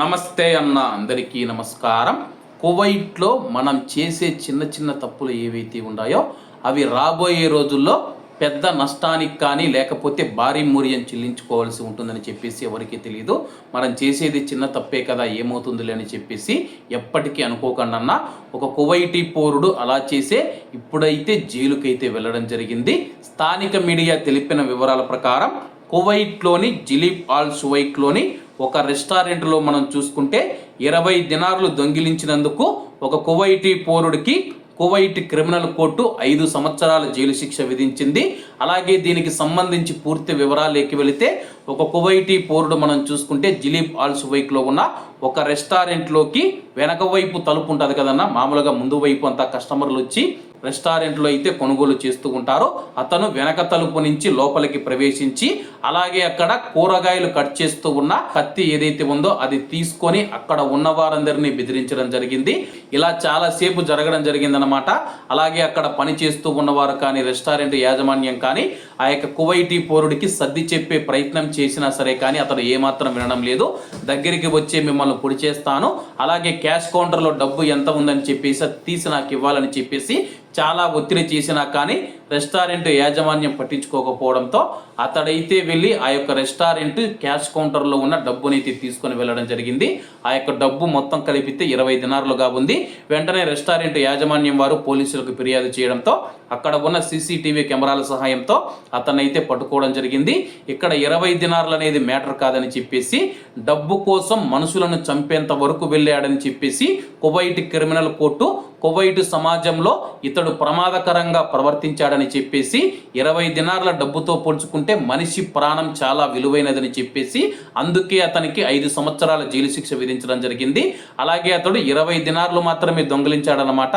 నమస్తే అన్న అందరికీ నమస్కారం. కువైట్లో మనం చేసే చిన్న చిన్న తప్పులు ఏవైతే ఉన్నాయో అవి రాబోయే రోజుల్లో పెద్ద నష్టానికి కానీ లేకపోతే భారీ మూల్యం చెల్లించుకోవాల్సి ఉంటుందని చెప్పేసి ఎవరికీ తెలియదు. మనం చేసేది చిన్న తప్పే కదా, ఏమవుతుందిలే అని చెప్పేసి ఎప్పటికీ అనుకోకుండా ఒక కువైటీ పౌరుడు అలా చేసే ఇప్పుడైతే జైలుకైతే వెళ్ళడం జరిగింది. స్థానిక మీడియా తెలిపిన వివరాల ప్రకారం కువైట్లోని జిలీబ్ ఆల్ సువైక్లోని ఒక రెస్టారెంట్లో మనం చూసుకుంటే 20 దినార్లు దొంగిలించినందుకు ఒక కువైటీ పౌరుడికి కువైట్ క్రిమినల్ కోర్టు 5 సంవత్సరాల జైలు శిక్ష విధించింది. అలాగే దీనికి సంబంధించి పూర్తి వివరాలేకి వెళితే ఒక కువైటీ పౌరుడు మనం చూసుకుంటే జిలీబ్ ఆల్ సువైక్లో ఉన్న ఒక రెస్టారెంట్లోకి వెనక వైపు తలుపు ఉంటుంది కదన్న, మామూలుగా ముందు వైపు అంతా కస్టమర్లు వచ్చి రెస్టారెంట్లో అయితే కొనుగోలు చేస్తూ ఉంటారు. అతను వెనక తలుపు నుంచి లోపలికి ప్రవేశించి అలాగే అక్కడ కూరగాయలు కట్ చేస్తూ ఉన్న కత్తి ఏదైతే ఉందో అది తీసుకొని అక్కడ ఉన్న వారందరినీ బెదిరించడం జరిగింది. ఇలా చాలాసేపు జరగడం జరిగిందనమాట. అలాగే అక్కడ పని చేస్తూ ఉన్నవారు కానీ రెస్టారెంట్ యాజమాన్యం కానీ ఆ యొక్క కువైటీ పౌరుడికి సర్ది చెప్పే ప్రయత్నం చేసినా సరే కానీ అతను ఏమాత్రం వినడం లేదు. దగ్గరికి వచ్చి మిమ్మల్ని పొడి చేస్తాను, అలాగే క్యాష్ కౌంటర్లో డబ్బు ఎంత ఉందని చెప్పేసి తీసి నాకు ఇవ్వాలని చెప్పేసి చాలా ఒత్తిడి చేసినా కానీ రెస్టారెంట్ యాజమాన్యం పట్టించుకోకపోవడంతో అతడైతే వెళ్ళి ఆ యొక్క రెస్టారెంట్ క్యాష్ కౌంటర్లో ఉన్న డబ్బునైతే తీసుకొని వెళ్ళడం జరిగింది. ఆ యొక్క డబ్బు మొత్తం కలిపితే 20 దినార్లుగా ఉంది. వెంటనే రెస్టారెంట్ యాజమాన్యం వారు పోలీసులకు ఫిర్యాదు చేయడంతో అక్కడ ఉన్న సీసీటీవీ కెమెరాల సహాయంతో అతనైతే పట్టుకోవడం జరిగింది. ఇక్కడ 20 దినార్లు అనేది మ్యాటర్ కాదని చెప్పేసి డబ్బు కోసం మనుషులను చంపేంత వరకు వెళ్ళాడని చెప్పేసి కువైట్ క్రిమినల్ కోర్టు కువైట్ సమాజంలో ఇతడు ప్రమాదకరంగా ప్రవర్తించాడని చెప్పేసి 20 దినార్ల డబ్బుతో పోల్చుకుంటే మనిషి ప్రాణం చాలా విలువైనదని చెప్పేసి అందుకే అతనికి 5 సంవత్సరాల జైలు శిక్ష విధించడం జరిగింది. అలాగే అతడు 20 దినార్లు మాత్రమే దొంగిలించాడనమాట.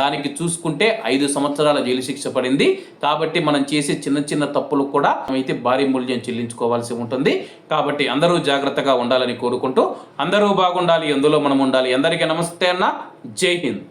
దానికి చూసుకుంటే 5 సంవత్సరాల జైలు శిక్ష పడింది. కాబట్టి మనం చేసే చిన్న చిన్న తప్పులు కూడా అయితే భారీ మూల్యం చెల్లించుకోవాల్సి ఉంటుంది. కాబట్టి అందరూ జాగ్రత్తగా ఉండాలని కోరుకుంటూ అందరూ బాగుండాలి, అందులో మనం ఉండాలి. అందరికీ నమస్తే అన్న, జై హింద్.